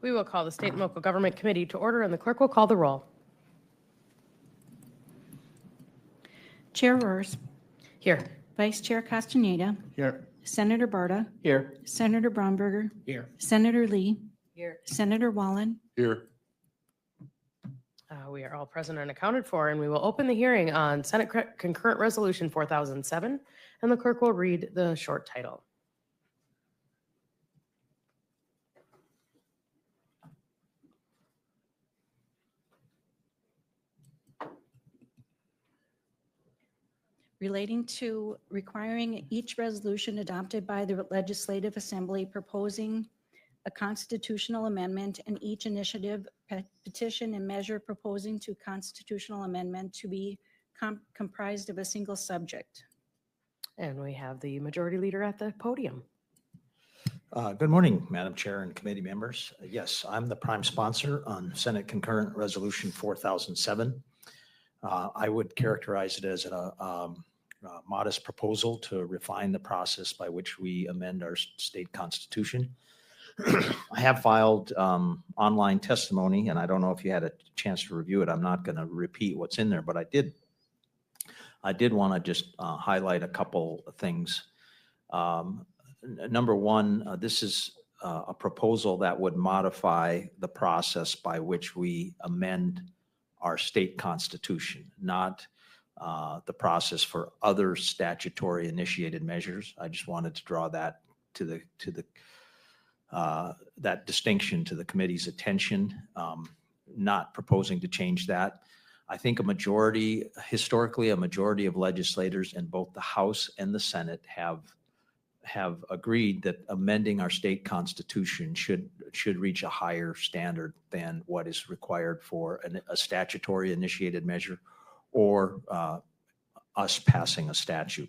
We will call the State and Local Government Committee to order, and the clerk will call the roll. Chair Roers, Here. Vice Chair Castaneda, Here. Senator Barta, Here. Senator Braunberger, Here. Senator Lee, Here. Senator Wallen, Here. We are all present and accounted for, and we will open the hearing on Senate Concurrent Resolution 4007, and the clerk will read the short title. relating to requiring each resolution adopted by the Legislative Assembly proposing a constitutional amendment and each initiative, petition, and measure proposing to constitutional amendment to be comprised of a single subject. And we have the majority leader at the podium. Good morning, Madam Chair and committee members. Yes, I'm the prime sponsor on Senate Concurrent Resolution 4007. I would characterize it as a modest proposal to refine the process by which we amend our state constitution. I have filed online testimony, and I don't know if you had a chance to review it. I'm not going to repeat what's in there, but I did want to just highlight a couple of things. Number one, this is a proposal that would modify the process by which we amend our state constitution, not the process for other statutory initiated measures. I just wanted to draw that that distinction to the committee's attention, not proposing to change that. I think historically, a majority of legislators in both the House and the Senate have agreed that amending our state constitution should reach a higher standard than what is required for a statutory initiated measure or us passing a statute.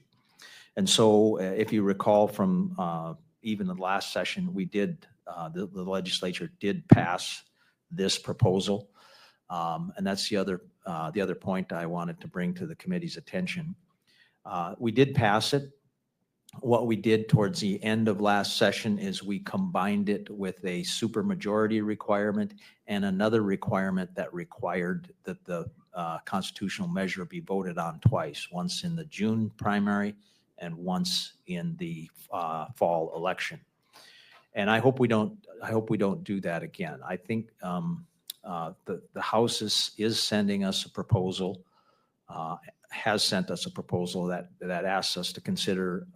And so if you recall from even the last session, we did, the legislature did pass this proposal. And that's the other point I wanted to bring to the committee's attention. We did pass it. What we did towards the end of last session is we combined it with a supermajority requirement and another requirement that required that the constitutional measure be voted on twice, once in the June primary and once in the fall election. And I hope we don't do that again. I think the House is sending us a proposal, has sent us a proposal that asks us to consider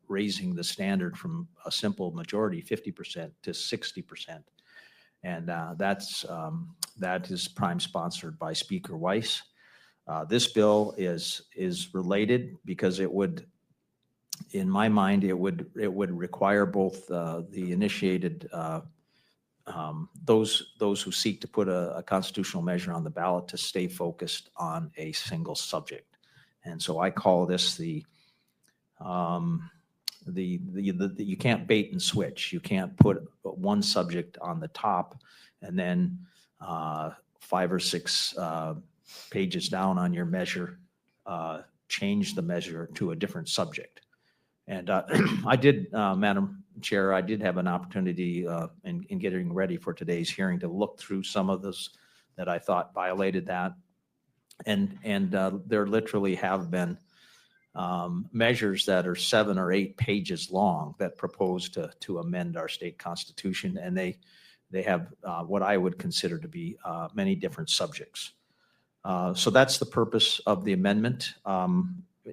raising the standard from a simple majority, 50% to 60%. And that is prime sponsored by Speaker Weiss. This bill is related because it would, in my mind, it would require both the initiated those who seek to put a constitutional measure on the ballot to stay focused on a single subject. And so I call this the you can't bait and switch. You can't put one subject on the top and then 5 or 6 pages down on your measure, change the measure to a different subject. And I did, Madam Chair, I did have an opportunity in getting ready for today's hearing to look through some of those that I thought violated that. And there literally have been measures that are 7 or 8 pages long that propose to amend our state constitution, and they have what I would consider to be many different subjects. So that's the purpose of the amendment.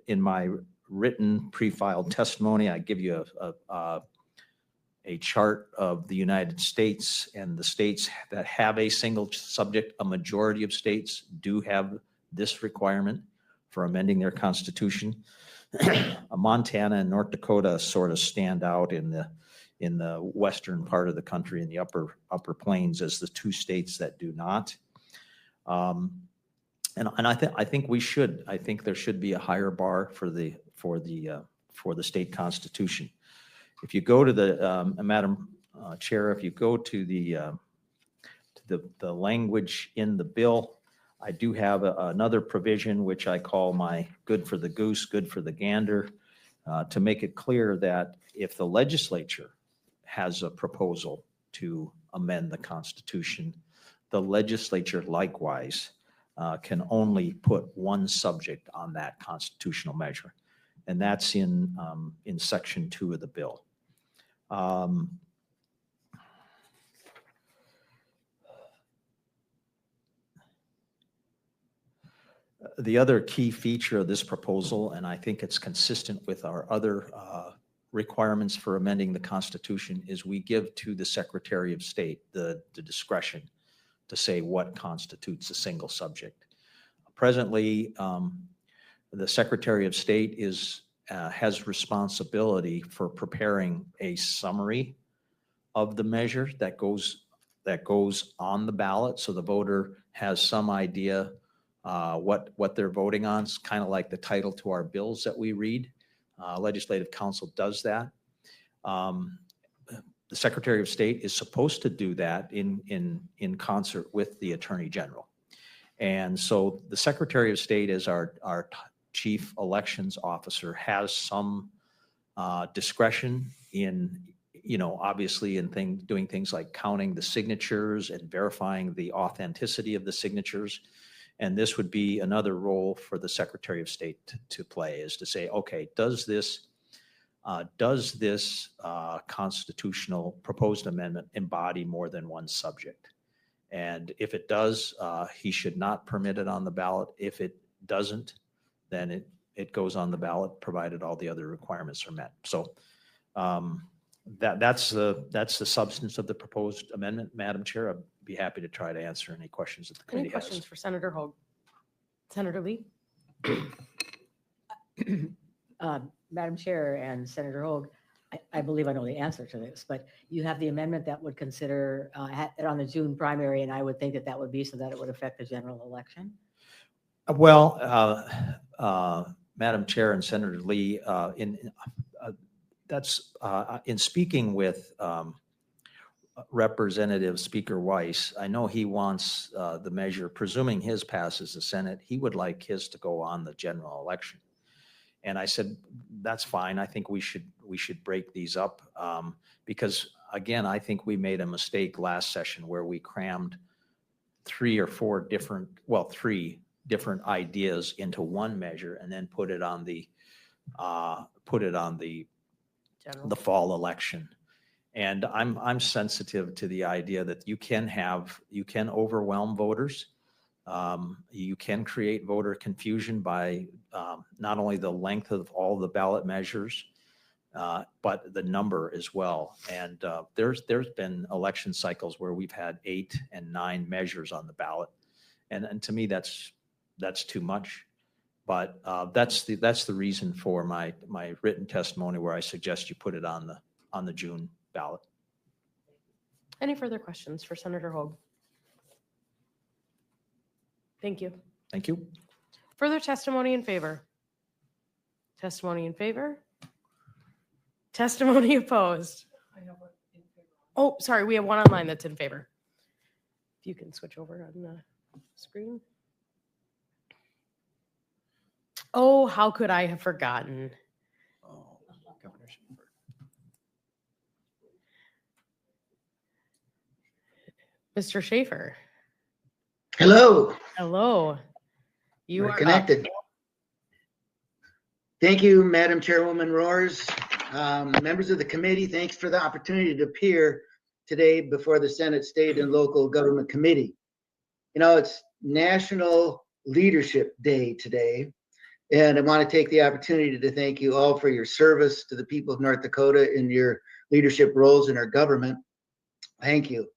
In my written pre-filed testimony, I give you a chart of the United States and the states that have a single subject. A majority of states do have this requirement for amending their constitution. Montana and North Dakota sort of stand out in the western part of the country, in the upper plains, as the 2 states that do not. And I think we should. I think there should be a higher bar for the state constitution. If you go to the Madam Chair, if you go to the language in the bill, I do have another provision which I call my good for the goose, good for the gander, to make it clear that if the legislature has a proposal to amend the Constitution. The legislature likewise can only put one subject on that constitutional measure, and that's in Section 2 of the bill. The other key feature of this proposal, and I think it's consistent with our other requirements for amending the Constitution, is we give to the Secretary of State the discretion to say what constitutes a single subject. Presently, the Secretary of State has responsibility for preparing a summary of the measure that goes on the ballot, so the voter has some idea what they're voting on. It's kind of like the title to our bills that we read. Legislative Council does that. The Secretary of State is supposed to do that in concert with the Attorney General. And so the Secretary of State, as our chief elections officer, has some discretion in, obviously in doing things like counting the signatures and verifying the authenticity of the signatures. And this would be another role for the Secretary of State to play, is to say, okay, does this constitutional proposed amendment embody more than one subject? And if it does, he should not permit it on the ballot. If it doesn't, then it goes on the ballot, provided all the other requirements are met. So that's the substance of the proposed amendment, Madam Chair. I'd be happy to try to answer any questions that the Any committee has. questions for Senator Hoag? Senator Lee? Madam Chair and Senator Hoag, I believe I know the answer to this, but you have the amendment that would consider it on the June primary, and I would think that would be so that it would affect the general election. Well, Madam Chair and Senator Lee, in speaking with Representative Speaker Weiss, I know he wants the measure, presuming his passes the Senate, he would like his to go on the general election. And I said, that's fine. I think we should break these up because, again, I think we made a mistake last session where we crammed three different ideas into one measure and then put it on the fall election. And I'm sensitive to the idea that you can overwhelm voters. You can create voter confusion by not only the length of all the ballot measures, but the number as well. And there's been election cycles where we've had 8 and 9 measures on the ballot, and to me that's too much. But that's the reason for my written testimony, where I suggest you put it on the June ballot. Any further questions for Senator Hoag? Thank you. Thank you. Further testimony in favor? Testimony in favor? Testimony opposed? Oh, sorry, we have one online that's in favor. If you can switch over on the screen. Oh, how could I have forgotten? Oh, Governor Shepard. Mr. Schaefer. Hello, Hello. You we're are connected. Thank you, Madam Chairwoman Roars. Members of the committee, thanks for the opportunity to appear today before the Senate State and Local Government Committee. It's National Leadership Day today, and I want to take the opportunity to thank you all for your service to the people of North Dakota in your leadership roles in our government. Thank you.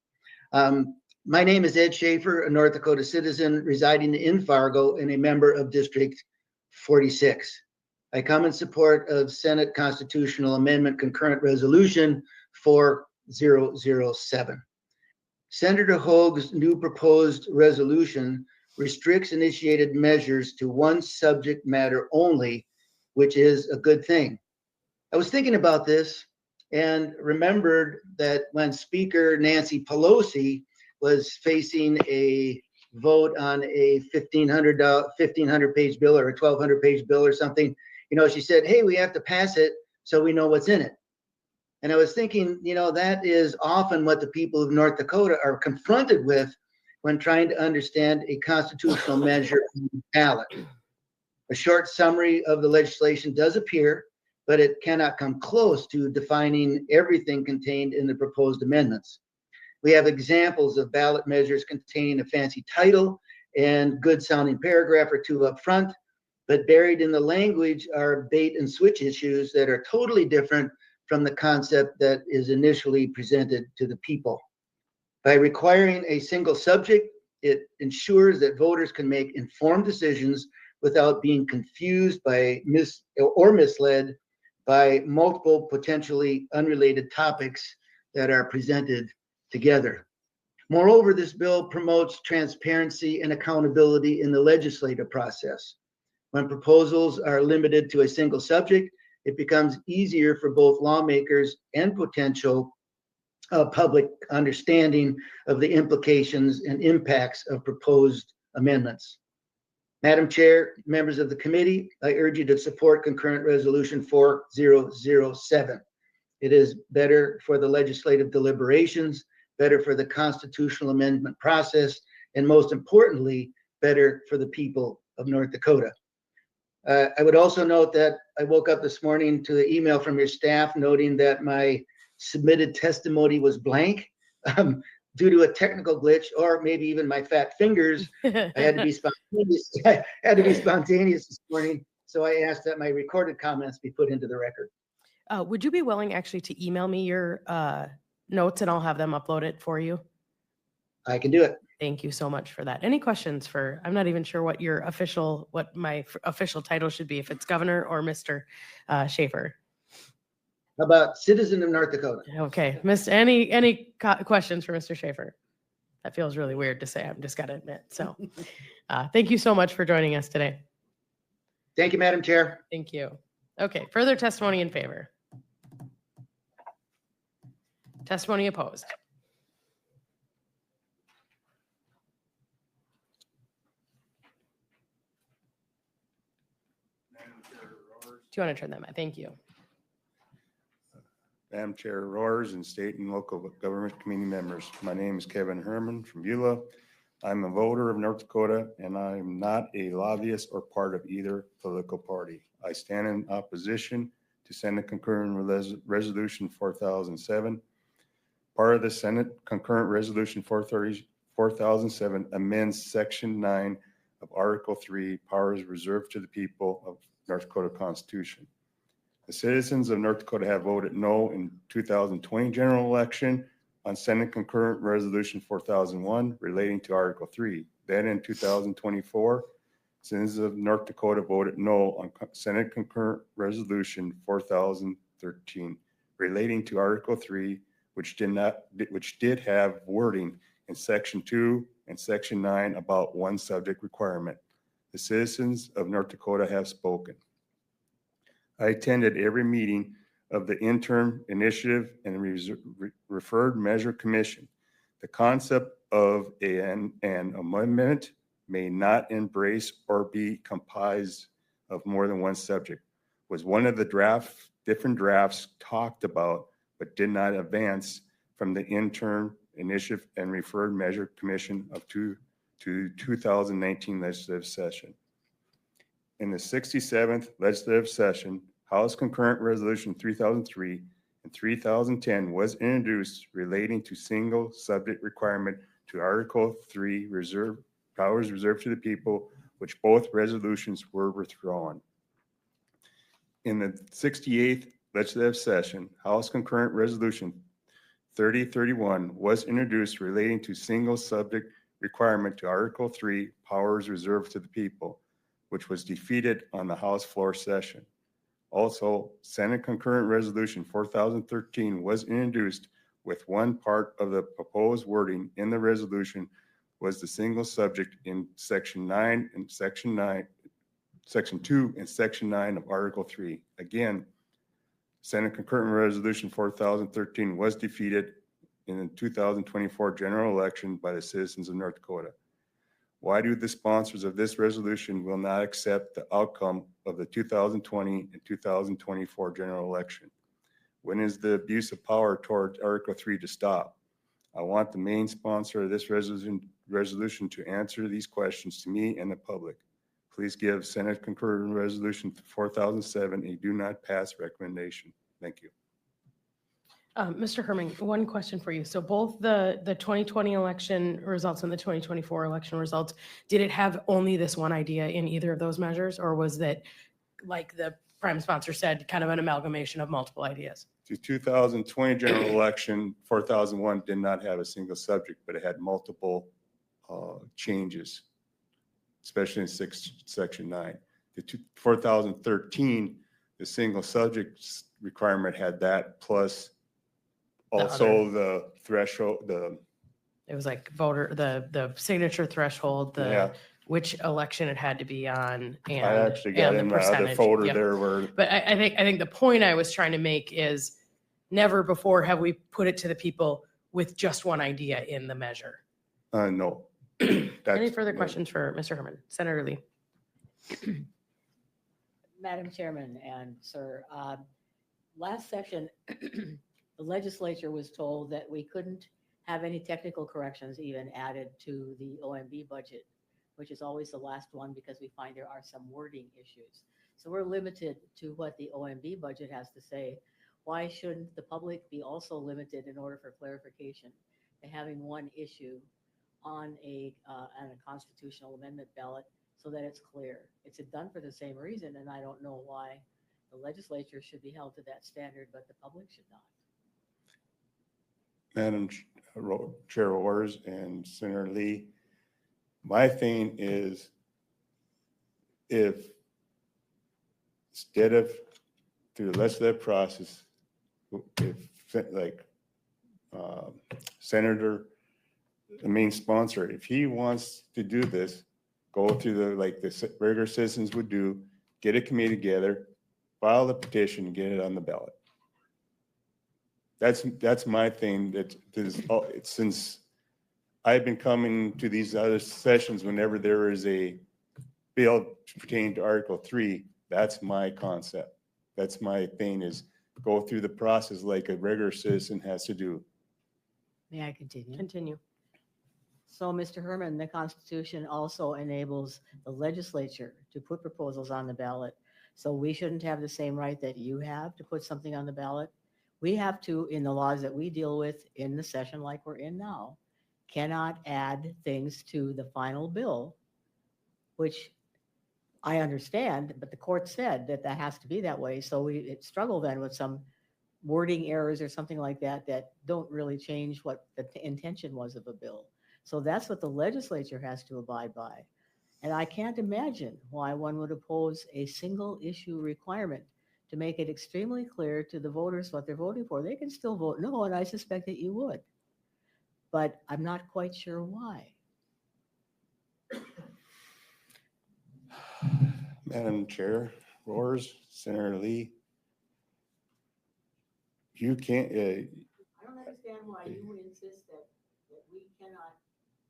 My name is Ed Schaefer, a North Dakota citizen residing in Fargo and a member of District 46. I come in support of Senate Constitutional Amendment Concurrent Resolution 4007. Senator Hoag's new proposed resolution restricts initiated measures to one subject matter only, which is a good thing. I was thinking about this and remembered that when Speaker Nancy Pelosi was facing a vote on a 1,500 page bill or a 1,200 page bill or something, she said, hey, we have to pass it so we know what's in it. And I was thinking, that is often what the people of North Dakota are confronted with when trying to understand a constitutional measure on the ballot. A short summary of the legislation does appear, but it cannot come close to defining everything contained in the proposed amendments. We have examples of ballot measures containing a fancy title and good sounding paragraph or two up front, but buried in the language are bait and switch issues that are totally different from the concept that is initially presented to the people. By requiring a single subject, it ensures that voters can make informed decisions without being confused by misled by multiple potentially unrelated topics that are presented together. Moreover, this bill promotes transparency and accountability in the legislative process. When proposals are limited to a single subject, it becomes easier for both lawmakers and potential public understanding of the implications and impacts of proposed amendments. Madam Chair, members of the committee, I urge you to support concurrent resolution 4007. It is better for the legislative deliberations, better for the constitutional amendment process, and most importantly, better for the people of North Dakota. I would also note that I woke up this morning to the email from your staff noting that my submitted testimony was blank due to a technical glitch, or maybe even my fat fingers. I had to be spontaneous. I had to be spontaneous this morning, so I asked that my recorded comments be put into the record. Would you be willing actually to email me your notes and I'll have them uploaded for you? I can do it. Thank you so much for that. Any questions for, I'm not even sure what my official title should be, if it's Governor or Mr. Schaefer. How about citizen of North Dakota? Okay, any questions for Mr. Schaefer? That feels really weird to say, I've just got to admit. So thank you so much for joining us today. Thank you, Madam Chair. Thank you. Okay, further testimony in favor. Testimony opposed. Do you want to turn that back? Thank you. Madam Chair, Roars, and state and local government committee members. My name is Kevin Herman from Beulah. I'm a voter of North Dakota, and I'm not a lobbyist or part of either political party. I stand in opposition to Senate Concurrent Resolution 4007. Part of the Senate Concurrent Resolution 4007 amends Section 9 of Article 3, powers reserved to the people of North Dakota Constitution. The citizens of North Dakota have voted no in 2020 general election on Senate Concurrent Resolution 4001 relating to Article 3. Then in 2024, citizens of North Dakota voted no on Senate Concurrent Resolution 4013 relating to Article 3, which did have wording in Section 2 and Section 9 about one subject requirement. The citizens of North Dakota have spoken. I attended every meeting of the Interim Initiative and Referred Measure Commission. The concept of an amendment may not embrace or be comprised of more than one subject was one of the different drafts talked about, but did not advance from the Interim Initiative and Referred Measure Commission of 2019 legislative session. In the 67th legislative session, House Concurrent Resolution 3003 and 3010 was introduced relating to single subject requirement to Article 3 powers reserved to the people, which both resolutions were withdrawn. In the 68th legislative session, House Concurrent Resolution 3031 was introduced relating to single subject requirement to Article 3 powers reserved to the people, which was defeated on the House floor session. Also, Senate Concurrent Resolution 4013 was introduced with one part of the proposed wording in the resolution was the single subject in Section 9 and Section 2 and Section 9 of Article 3. Again, Senate Concurrent Resolution 4013 was defeated in the 2024 general election by the citizens of North Dakota. Why do the sponsors of this resolution will not accept the outcome of the 2020 and 2024 general election? When is the abuse of power toward Article 3 to stop? I want the main sponsor of this resolution to answer these questions to me and the public. Please give Senate concurrent resolution 4007 a do not pass recommendation. Thank you. Mr. Herman, one question for you. So both the 2020 election results and the 2024 election results, did it have only this one idea in either of those measures? Or was that, like the prime sponsor said, kind of an amalgamation of multiple ideas? The 2020 general election, 4001 did not have a single subject, but it had multiple changes, especially in section 9. The 4013, the single subject requirement had that, plus also the threshold, It was like voter, the signature threshold, yeah, which election it had to be on, and I actually got and the in my other percentage. folder Yep. there where, But I think the point I was trying to make is never before have we put it to the people with just one idea in the measure. no. Any That's- further no. questions for Mr. Herman? Senator Lee? Madam Chairman and Sir, last session, the legislature was told that we couldn't have any technical corrections even added to the OMB budget, which is always the last one because we find there are some wording issues. So we're limited to what the OMB budget has to say. Why shouldn't the public be also limited in order for clarification to having one issue on a constitutional amendment ballot so that it's clear? It's done for the same reason, and I don't know why the legislature should be held to that standard, but the public should not. Madam Chair Waters and Senator Lee, my thing is, if instead of through the legislative process, if like Senator, the main sponsor, if he wants to do this, go through the, like the regular citizens would do, get a committee together, file the petition, and get it on the ballot. That's my thing. It's since I've been coming to these other sessions, whenever there is a bill pertaining to Article 3, that's my concept. That's my thing, is go through the process like a regular citizen has to do. May I continue? Continue. So, Mr. Herman, the Constitution also enables the legislature to put proposals on the ballot. So we shouldn't have the same right that you have to put something on the ballot. We have to, in the laws that we deal with in the session like we're in now, cannot add things to the final bill, which I understand, but the court said that that has to be that way. So we struggle then with some wording errors or something like that that don't really change what the intention was of a bill. So that's what the legislature has to abide by. And I can't imagine why one would oppose a single issue requirement to make it extremely clear to the voters what they're voting for. They can still vote no, and I suspect that you would. But I'm not quite sure why. Madam Chair, Roars, Senator Lee, you can't, I don't understand why you would insist that we cannot.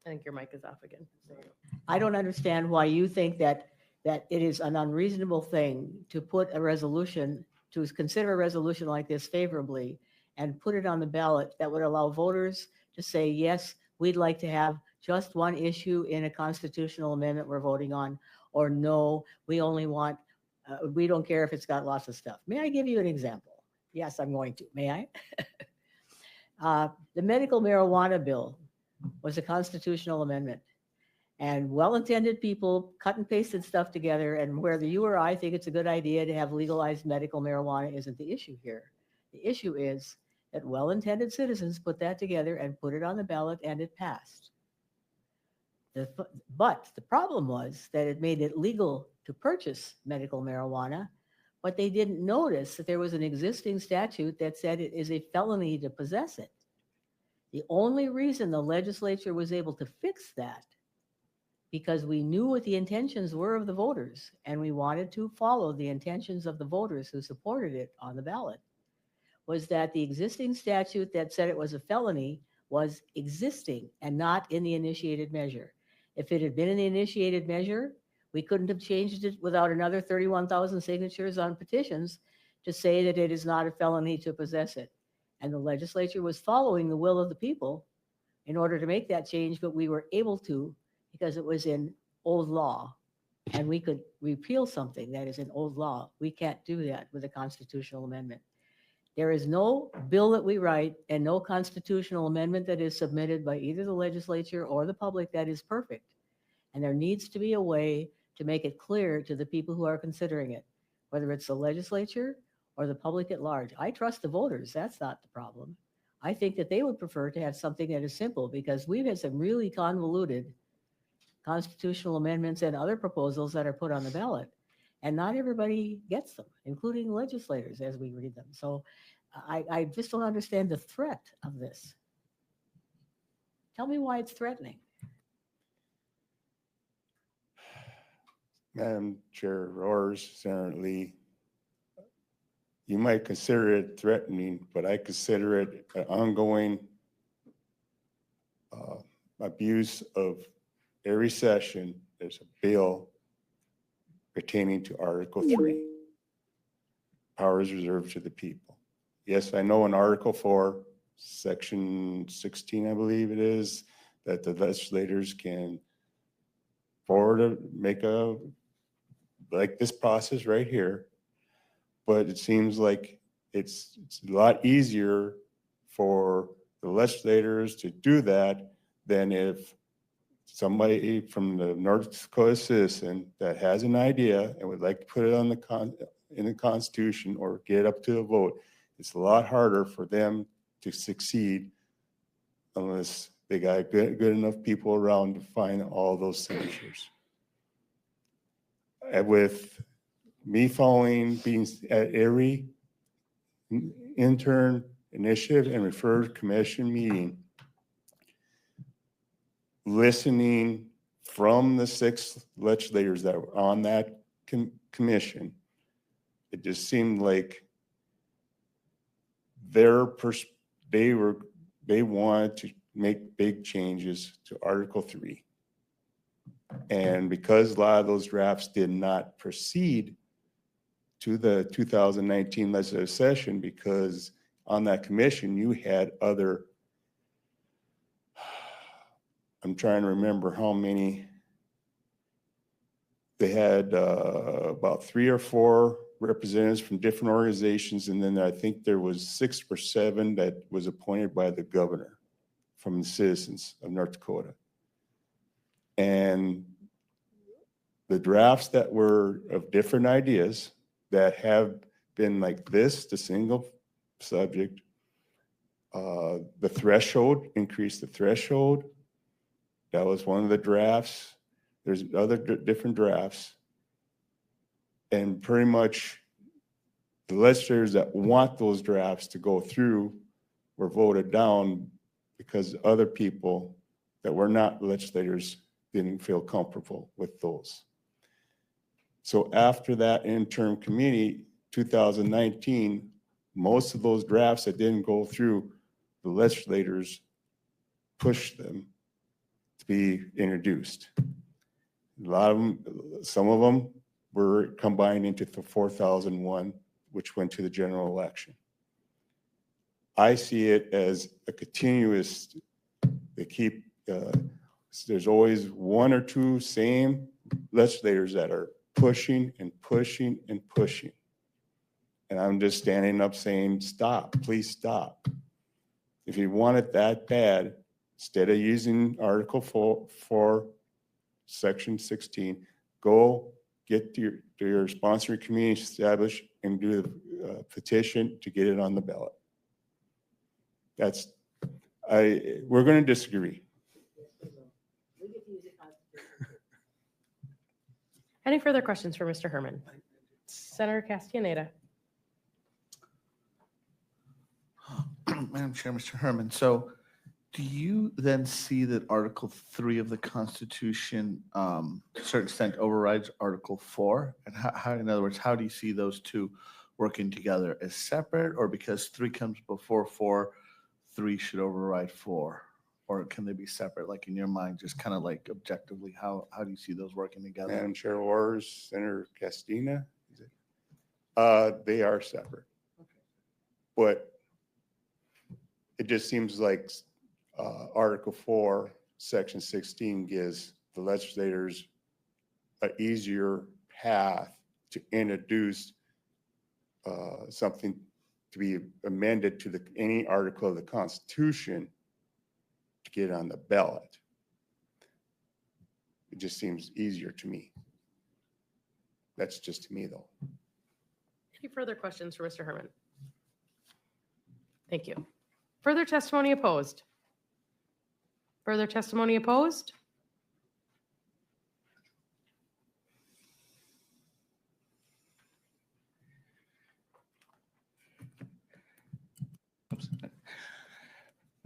I think your mic is off again. There you go. I don't understand why you think that it is an unreasonable thing to put a resolution, to consider a resolution like this favorably and put it on the ballot that would allow voters to say, yes, we'd like to have just one issue in a constitutional amendment we're voting on, or no, we only want, we don't care if it's got lots of stuff. May I give you an example? Yes, I'm going to. May I? The medical marijuana bill was a constitutional amendment. And well-intended people cut and pasted stuff together, and whether you or I think it's a good idea to have legalized medical marijuana isn't the issue here. The issue is that well-intended citizens put that together and put it on the ballot, and it passed. But the problem was that it made it legal to purchase medical marijuana, but they didn't notice that there was an existing statute that said it is a felony to possess it. The only reason the legislature was able to fix that, because we knew what the intentions were of the voters, and we wanted to follow the intentions of the voters who supported it on the ballot, was that the existing statute that said it was a felony was existing and not in the initiated measure. If it had been in the initiated measure, we couldn't have changed it without another 31,000 signatures on petitions to say that it is not a felony to possess it. And the legislature was following the will of the people in order to make that change, but we were able to because it was in old law. And we could repeal something that is in old law. We can't do that with a constitutional amendment. There is no bill that we write and no constitutional amendment that is submitted by either the legislature or the public that is perfect. And there needs to be a way to make it clear to the people who are considering it, whether it's the legislature or the public at large. I trust the voters. That's not the problem. I think that they would prefer to have something that is simple because we've had some really convoluted constitutional amendments and other proposals that are put on the ballot. And not everybody gets them, including legislators as we read them. So I just don't understand the threat of this. Tell me why it's threatening. Madam Chair Roars, Senator Lee, you might consider it threatening, but I consider it an ongoing abuse of every session. There's a bill pertaining to Article 3, powers reserved to the people. Yes, I know in Article 4, Section 16, I believe it is, that the legislators can make like this process right here, but it seems like it's a lot easier for the legislators to do that than if somebody from the North Dakota citizen that has an idea and would like to put it on in the Constitution or get up to a vote. It's a lot harder for them to succeed unless they got good enough people around to find all those signatures. And with me following, being at every intern initiative and referred commission meeting, listening from the 6 legislators that were on that commission, it just seemed like they wanted to make big changes to Article 3. And because a lot of those drafts did not proceed to the 2019 legislative session, because on that commission you had other, I'm trying to remember how many, they had about 3 or 4 representatives from different organizations, and then I think there was 6 or 7 that was appointed by the governor from the citizens of North Dakota. And the drafts that were of different ideas that have been like this, the single subject, the threshold, increase the threshold. That was one of the drafts. There's other different drafts. And pretty much the legislators that want those drafts to go through were voted down because other people that were not legislators didn't feel comfortable with those. So after that interim committee, 2019, most of those drafts that didn't go through, the legislators pushed them to be introduced. A lot of them, some of them were combined into the 4001, which went to the general election. I see it as a continuous, they keep, there's always 1 or 2 same legislators that are pushing and pushing and pushing. And I'm just standing up saying, stop, please stop. If you want it that bad, instead of using Article 4, Section 16, go get your sponsoring community established and do the petition to get it on the ballot. We're going to disagree. Any further questions for Mr. Herman? Senator Castaneda. Madam Chair, Mr. Herman, so do you then see that Article 3 of the Constitution, to a certain extent, overrides Article 4? And how, in other words, how do you see those two working together, as separate, or because 3 comes before 4, 3 should override 4? Or can they be separate, like in your mind, just kind of like objectively, how do you see those working together? Madam Chair Waters, Senator Castina. They are separate. But it just seems like Article 4, Section 16 gives the legislators an easier path to introduce something to be amended to any article of the Constitution to get on the ballot. It just seems easier to me. That's just to me, though. Any further questions for Mr. Herman? Thank you. Further testimony opposed? Further testimony opposed?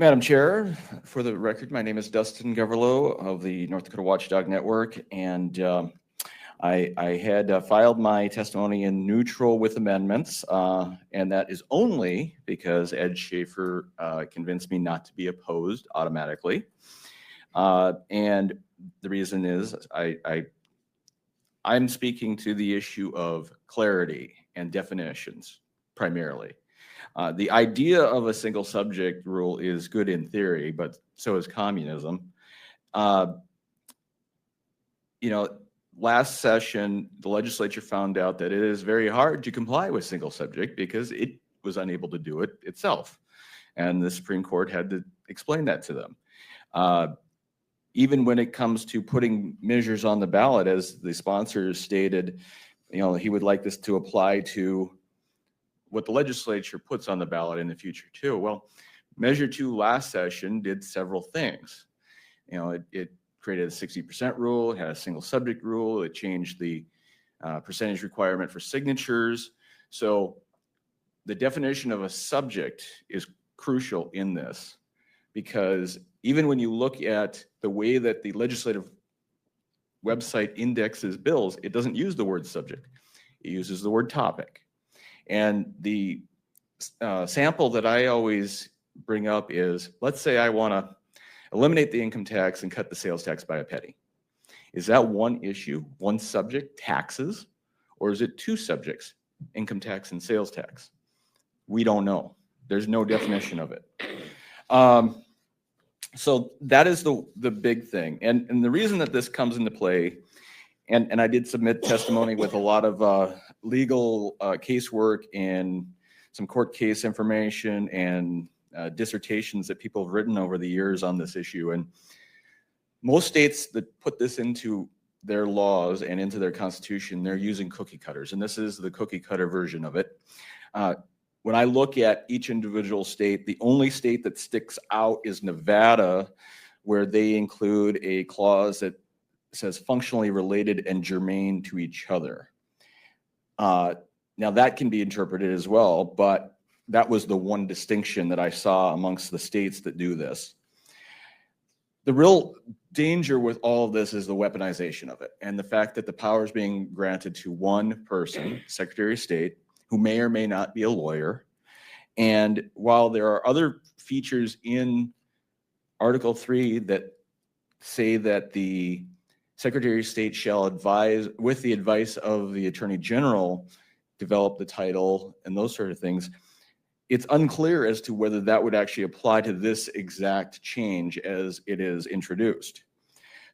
Madam Chair, for the record, my name is Dustin Goverlow of the North Dakota Watchdog Network, and I had filed my testimony in neutral with amendments, and that is only because Ed Schaefer convinced me not to be opposed automatically. And the reason is I'm speaking to the issue of clarity and definitions primarily. The idea of a single subject rule is good in theory, but so is communism. Last session, the legislature found out that it is very hard to comply with single subject because it was unable to do it itself. And the Supreme Court had to explain that to them. Even when it comes to putting measures on the ballot, as the sponsors stated, he would like this to apply to what the legislature puts on the ballot in the future too. Well, Measure 2 last session did several things. It created a 60% rule, it had a single subject rule, it changed the percentage requirement for signatures. So the definition of a subject is crucial in this, because even when you look at the way that the legislative website indexes bills, it doesn't use the word subject. It uses the word topic. And the sample that I always bring up is, let's say I want to eliminate the income tax and cut the sales tax by a penny. Is that one issue, one subject, taxes, or is it two subjects, income tax and sales tax? We don't know. There's no definition of it. So that is the big thing. And the reason that this comes into play, and I did submit testimony with a lot of legal casework and some court case information and dissertations that people have written over the years on this issue. And most states that put this into their laws and into their constitution, they're using cookie cutters. And this is the cookie cutter version of it. When I look at each individual state, the only state that sticks out is Nevada, where they include a clause that says functionally related and germane to each other. Now that can be interpreted as well, but that was the one distinction that I saw amongst the states that do this. The real danger with all of this is the weaponization of it, and the fact that the power is being granted to one person, Secretary of State, who may or may not be a lawyer. And while there are other features in Article 3 that say that the Secretary of State shall advise, with the advice of the Attorney General, develop the title and those sort of things, it's unclear as to whether that would actually apply to this exact change as it is introduced.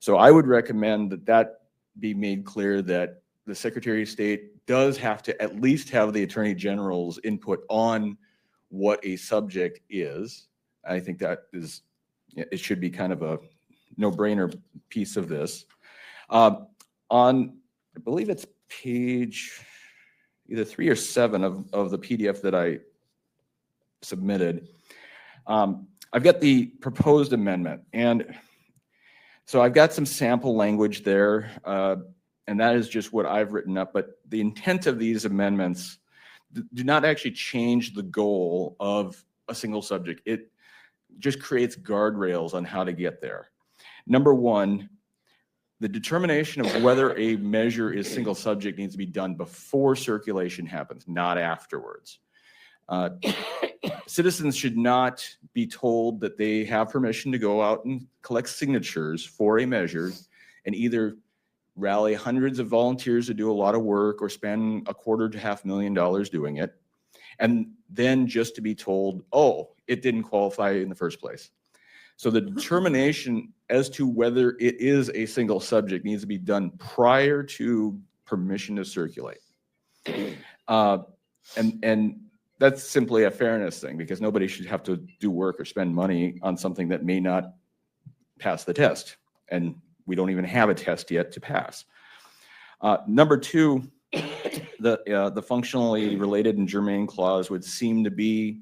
So I would recommend that that be made clear, that the Secretary of State does have to at least have the Attorney General's input on what a subject is. I think that is, it should be kind of a no-brainer piece of this. On, I believe it's page either 3 or 7 of the PDF that I submitted. I've got the proposed amendment, and so I've got some sample language there, and that is just what I've written up, but the intent of these amendments do not actually change the goal of a single subject. It just creates guardrails on how to get there. Number one, the determination of whether a measure is single subject needs to be done before circulation happens, not afterwards. Citizens should not be told that they have permission to go out and collect signatures for a measure and either rally hundreds of volunteers to do a lot of work or spend $250,000 to $500,000 doing it, and then just to be told, oh, it didn't qualify in the first place. So the determination as to whether it is a single subject needs to be done prior to permission to circulate. And that's simply a fairness thing, because nobody should have to do work or spend money on something that may not pass the test. And we don't even have a test yet to pass. Number two, the functionally related and germane clause would seem to be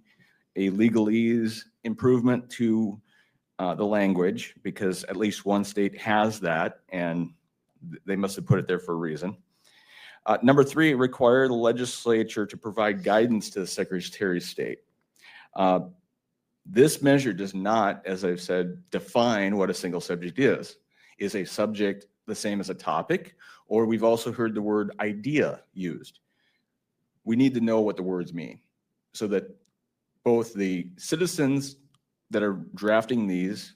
a legalese improvement to the language, because at least one state has that, and they must have put it there for a reason. Number three, require the legislature to provide guidance to the Secretary of State. This measure does not, as I've said, define what a single subject is. Is a subject the same as a topic? Or we've also heard the word idea used. We need to know what the words mean so that both the citizens that are drafting these,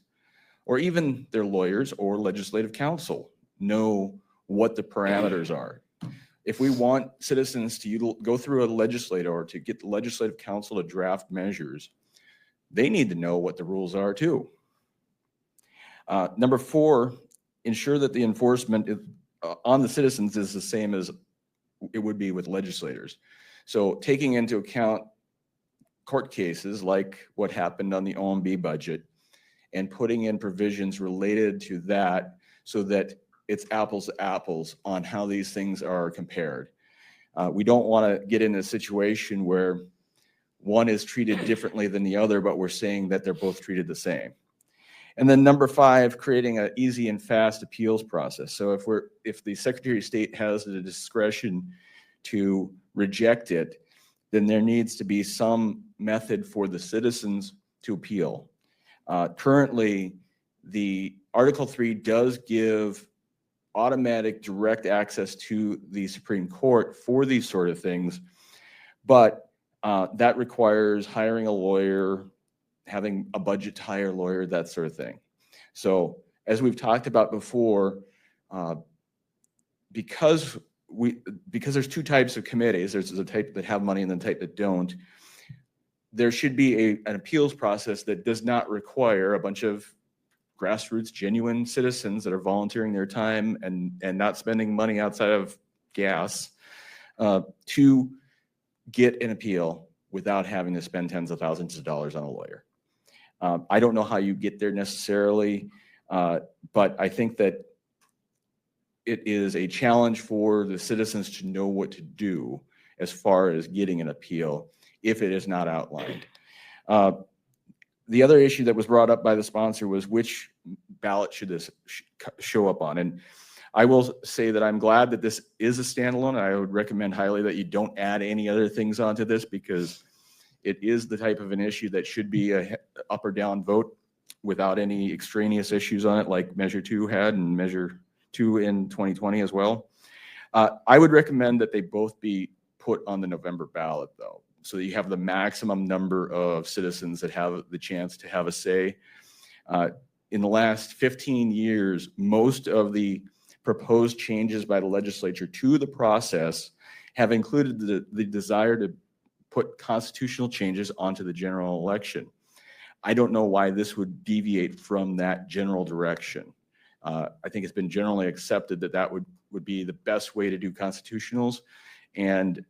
or even their lawyers or legislative counsel, know what the parameters are. If we want citizens to go through a legislator or to get the legislative counsel to draft measures, they need to know what the rules are too. Number four, ensure that the enforcement on the citizens is the same as it would be with legislators. So taking into account court cases like what happened on the OMB budget and putting in provisions related to that so that it's apples to apples on how these things are compared. We don't want to get in a situation where one is treated differently than the other, but we're saying that they're both treated the same. And then number five, creating an easy and fast appeals process. So if the Secretary of State has the discretion to reject it, then there needs to be some method for the citizens to appeal. Currently, the Article 3 does give automatic direct access to the Supreme Court for these sort of things, but that requires hiring a lawyer, having a budget to hire a lawyer, that sort of thing. So as we've talked about before, because there's two types of committees, there's the type that have money and the type that don't, there should be an appeals process that does not require a bunch of grassroots, genuine citizens that are volunteering their time and not spending money outside of gas to get an appeal without having to spend tens of thousands of dollars on a lawyer. I don't know how you get there necessarily, but I think that it is a challenge for the citizens to know what to do as far as getting an appeal if it is not outlined. The other issue that was brought up by the sponsor was which ballot should this show up on. And I will say that I'm glad that this is a standalone. I would recommend highly that you don't add any other things onto this, because it is the type of an issue that should be a up or down vote without any extraneous issues on it, like Measure 2 had and Measure 2 in 2020 as well. I would recommend that they both be put on the November ballot, though, so that you have the maximum number of citizens that have the chance to have a say. In the last 15 years, most of the proposed changes by the legislature to the process have included the desire to put constitutional changes onto the general election. I don't know why this would deviate from that general direction. I think it's been generally accepted that that would be the best way to do constitutionals. And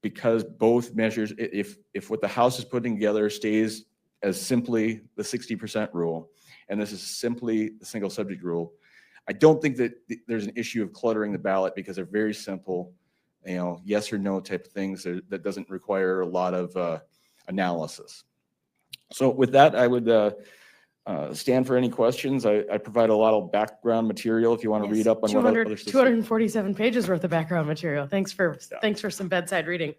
because both measures, if what the House is putting together stays as simply the 60% rule, and this is simply the single subject rule, I don't think that there's an issue of cluttering the ballot, because they're very simple, yes or no type of things that doesn't require a lot of analysis. So with that, I would stand for any questions. I provide a lot of background material if you want to read up on what other 247 pages worth of background material. Thanks for some bedside reading.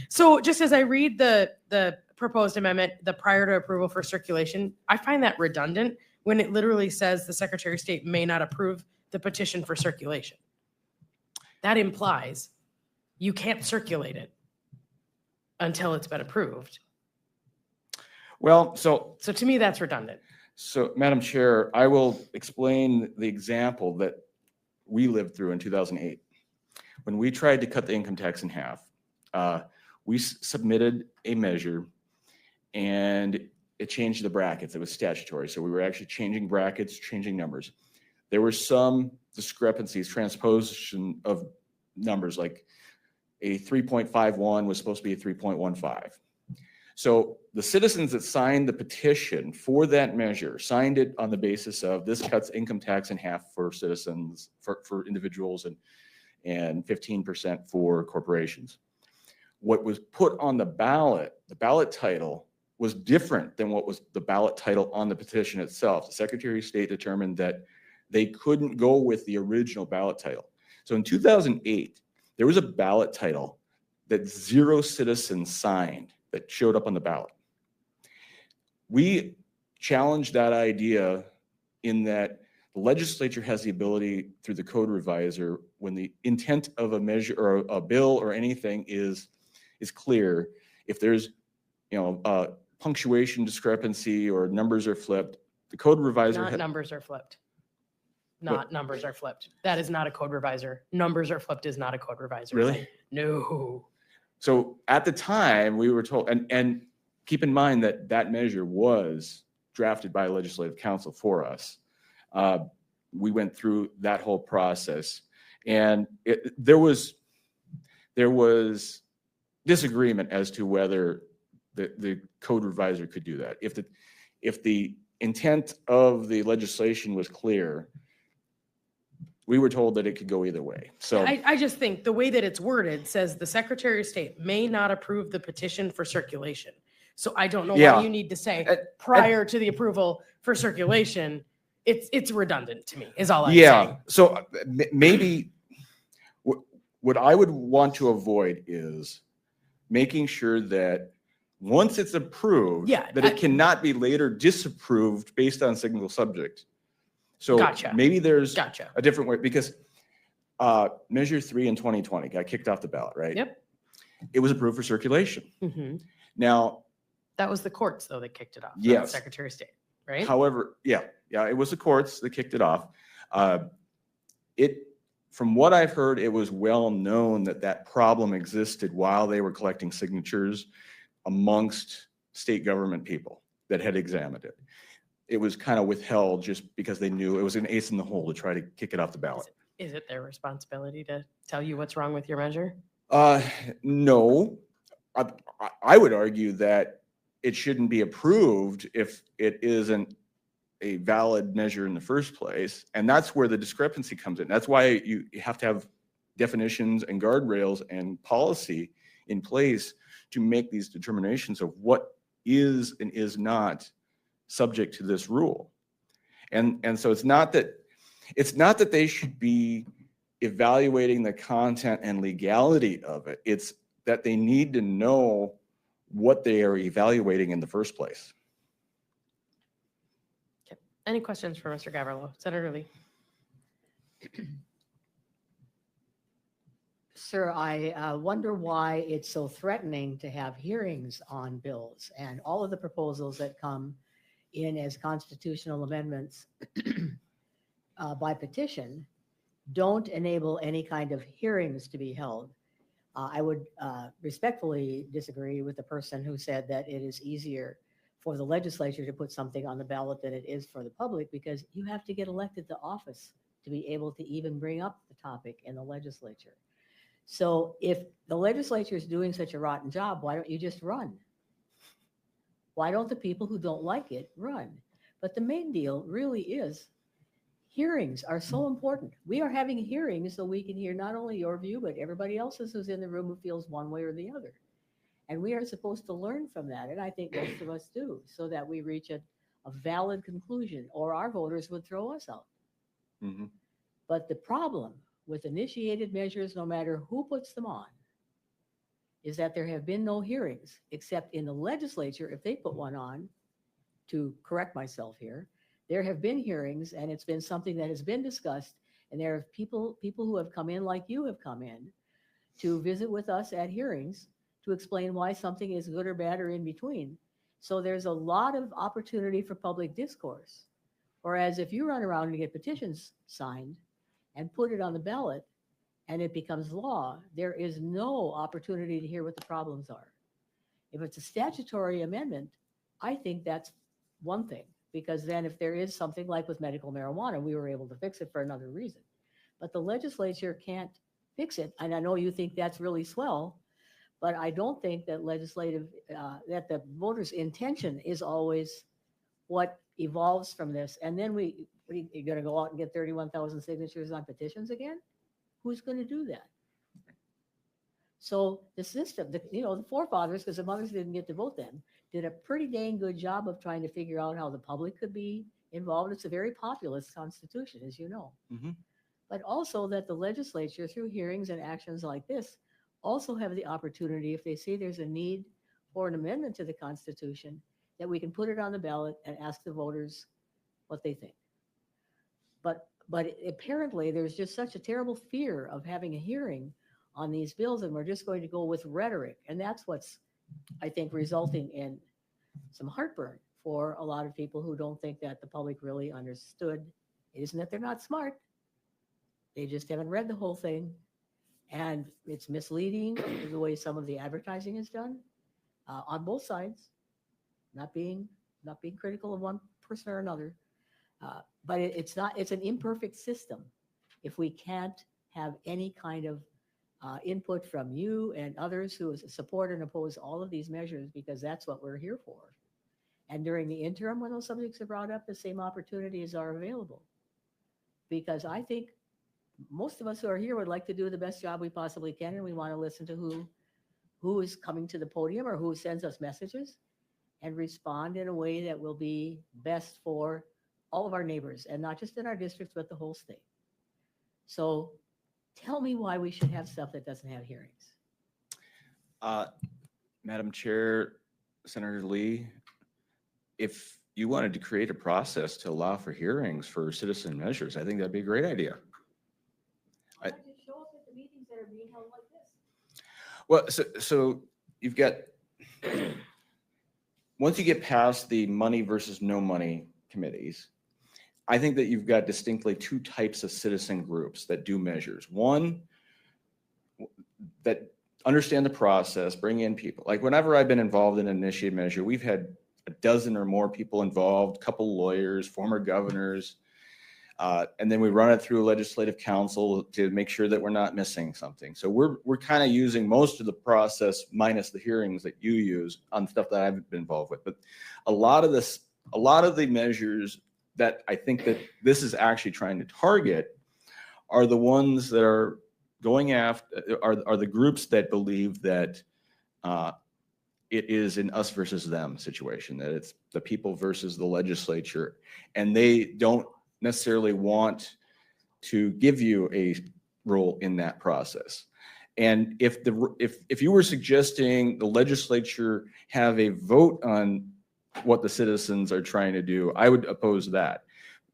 So just as I read the proposed amendment, the prior to approval for circulation, I find that redundant when it literally says the Secretary of State may not approve the petition for circulation. That implies you can't circulate it until it's been approved. Well, so to me, that's redundant. So, Madam Chair, I will explain the example that we lived through in 2008. When we tried to cut the income tax in half, we submitted a measure and it changed the brackets. It was statutory. So we were actually changing brackets, changing numbers. There were some discrepancies, transposition of numbers, like a 3.51 was supposed to be a 3.15. So the citizens that signed the petition for that measure signed it on the basis of this cuts income tax in half for citizens, for individuals, and 15% for corporations. What was put on the ballot title was different than what was the ballot title on the petition itself. The Secretary of State determined that they couldn't go with the original ballot title. So in 2008, there was a ballot title that 0 citizens signed that showed up on the ballot. We challenged that idea in that the legislature has the ability through the code reviser, when the intent of a measure or a bill or anything is clear, if there's punctuation discrepancy or numbers are flipped, the code reviser Not numbers are flipped. Not numbers are flipped. That is not a code reviser. Numbers are flipped is not a code reviser. Really? No. So at the time we were told, and keep in mind that that measure was drafted by legislative council for us. We went through that whole process, and there was disagreement as to whether the code reviser could do that. If the intent of the legislation was clear, we were told that it could go either way. So I just think the way that it's worded says the Secretary of State may not approve the petition for circulation. So I don't know Yeah. why you need to say prior to the approval for circulation. It's redundant to me, is all I'm saying. So maybe what I would want to avoid is making sure that once it's approved, that it cannot be later disapproved based on single subject. So Gotcha. maybe there's Gotcha. a different way, because Measure 3 in 2020 got kicked off the ballot, right? Yep. It was approved for circulation. Mhm. Now, That was the courts, though, that kicked it off. not the Yes. Secretary of State, right? however, it was the courts that kicked it off. From what I've heard, it was well known that problem existed while they were collecting signatures amongst state government people that had examined it. It was kind of withheld just because they knew it was an ace in the hole to try to kick it off the ballot. Is it their responsibility to tell you what's wrong with your measure? No, I would argue that it shouldn't be approved if it isn't a valid measure in the first place. And that's where the discrepancy comes in. That's why you have to have definitions and guardrails and policy in place to make these determinations of what is and is not subject to this rule. And so it's not that they should be evaluating the content and legality of it. It's that they need to know what they are evaluating in the first place. Okay. Any questions for Mr. Gavrilo? Senator Lee? Sir, I wonder why it's so threatening to have hearings on bills, and all of the proposals that come in as constitutional amendments by petition don't enable any kind of hearings to be held. I would respectfully disagree with the person who said that it is easier for the legislature to put something on the ballot than it is for the public, because you have to get elected to office to be able to even bring up the topic in the legislature. So if the legislature is doing such a rotten job, why don't you just run? Why don't the people who don't like it run? But the main deal really is hearings are so important. We are having hearings so we can hear not only your view, but everybody else's who's in the room who feels one way or the other. And we are supposed to learn from that. And I think most of us do, so that we reach a valid conclusion, or our voters would throw us out. Mm-hmm. But the problem with initiated measures, no matter who puts them on, is that there have been no hearings, except in the legislature. If they put one on, to correct myself here, there have been hearings, and it's been something that has been discussed. And there are people who have come in, like you have come in, to visit with us at hearings to explain why something is good or bad or in between. So there's a lot of opportunity for public discourse. Whereas if you run around and get petitions signed and put it on the ballot and it becomes law, there is no opportunity to hear what the problems are. If it's a statutory amendment, I think that's one thing, because then if there is something like with medical marijuana, we were able to fix it for another reason. But the legislature can't fix it. And I know you think that's really swell, but I don't think that that the voters' intention is always what evolves from this. And then you're going to go out and get 31,000 signatures on petitions again? Who's going to do that? So the system, the forefathers, because the mothers didn't get to vote then, did a pretty dang good job of trying to figure out how the public could be involved. It's a very populist constitution, as you know. Mhm. But also that the legislature, through hearings and actions like this, also have the opportunity, if they see there's a need for an amendment to the Constitution, that we can put it on the ballot and ask the voters what they think. But apparently there's just such a terrible fear of having a hearing on these bills, and we're just going to go with rhetoric. And that's what's, I think, resulting in some heartburn for a lot of people who don't think that the public really understood. It isn't that they're not smart. They just haven't read the whole thing. And it's misleading the way some of the advertising is done on both sides, not being critical of one person or another. But it's an imperfect system if we can't have any kind of input from you and others who support and oppose all of these measures, because that's what we're here for. And during the interim, when those subjects are brought up, the same opportunities are available. Because I think most of us who are here would like to do the best job we possibly can, and we want to listen to who is coming to the podium or who sends us messages, and respond in a way that will be best for all of our neighbors, and not just in our districts, but the whole state. So tell me why we should have stuff that doesn't have hearings. Madam Chair, Senator Lee, if you wanted to create a process to allow for hearings for citizen measures, I think that'd be a great idea. Why not just show up at the meetings that are being held like this? Well, so you've got, once you get past the money versus no money committees, I think that you've got distinctly two types of citizen groups that do measures. One, that understand the process, bring in people. Like whenever I've been involved in an initiative measure, we've had a dozen or more people involved, couple lawyers, former governors, and then we run it through a legislative council to make sure that we're not missing something. So we're kind of using most of the process minus the hearings that you use on stuff that I've been involved with. But a lot of the measures that I think that this is actually trying to target are the ones that are going after, are the groups that believe that it is an us versus them situation, that it's the people versus the legislature, and they don't necessarily want to give you a role in that process. And if you were suggesting the legislature have a vote on what the citizens are trying to do, I would oppose that.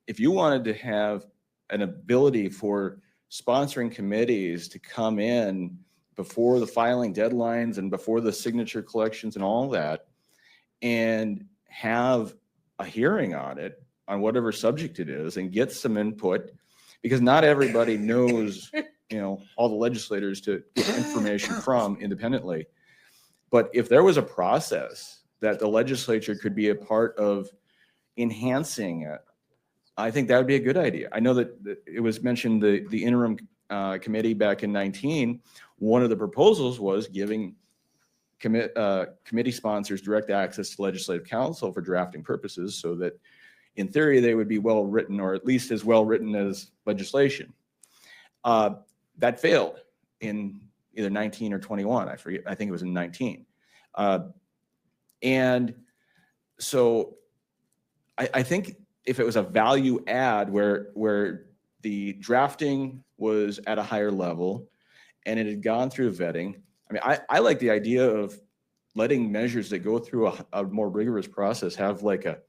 If you wanted to have an ability for sponsoring committees to come in before the filing deadlines and before the signature collections and all that, and have a hearing on it, on whatever subject it is, and get some input, because not everybody knows, all the legislators to get information from independently. But if there was a process that the legislature could be a part of enhancing it, I think that would be a good idea. I know that it was mentioned the interim committee back in 19. One of the proposals was giving committee sponsors direct access to legislative counsel for drafting purposes, so that in theory they would be well written, or at least as well written as legislation. That failed in either 19 or 21. I forget. I think it was in 19. And so I think if it was a value add where the drafting was at a higher level and it had gone through vetting, I mean, I like the idea of letting measures that go through a more rigorous process have like a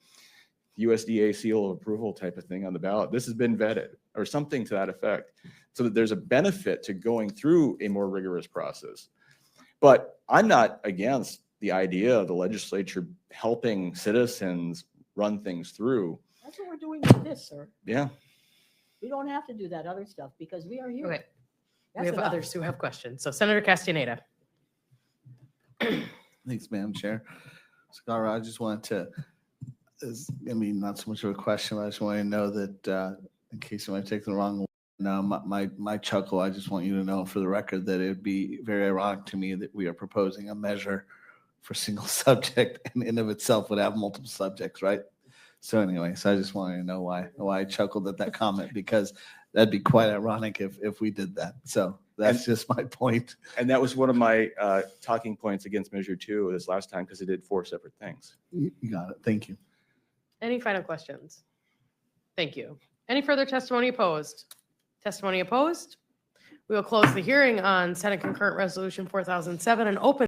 USDA seal of approval type of thing on the ballot. This has been vetted, or something to that effect, so that there's a benefit to going through a more rigorous process. But I'm not against the idea of the legislature helping citizens run things through. That's what we're doing with this, sir. Yeah. We don't have to do that other stuff because we are here. Okay, we That's have enough. others who have questions. So Senator Castaneda. Thanks, Madam Chair. Scar, I just wanted to, not so much of a question, but I just want to know that, in case you might take the wrong, no, my chuckle, I just want you to know for the record that it'd be very ironic to me that we are proposing a measure for single subject and in of itself would have multiple subjects, right? So anyway, so I just wanted to know why I chuckled at that comment, because that'd be quite ironic if we did that. So that's just my point. And that was one of my talking points against Measure 2 this last time, because it did 4 separate things. You got it. Thank you. Any final questions? Thank you. Any further testimony opposed? Testimony opposed? We will close the hearing on Senate Concurrent Resolution 4007 and open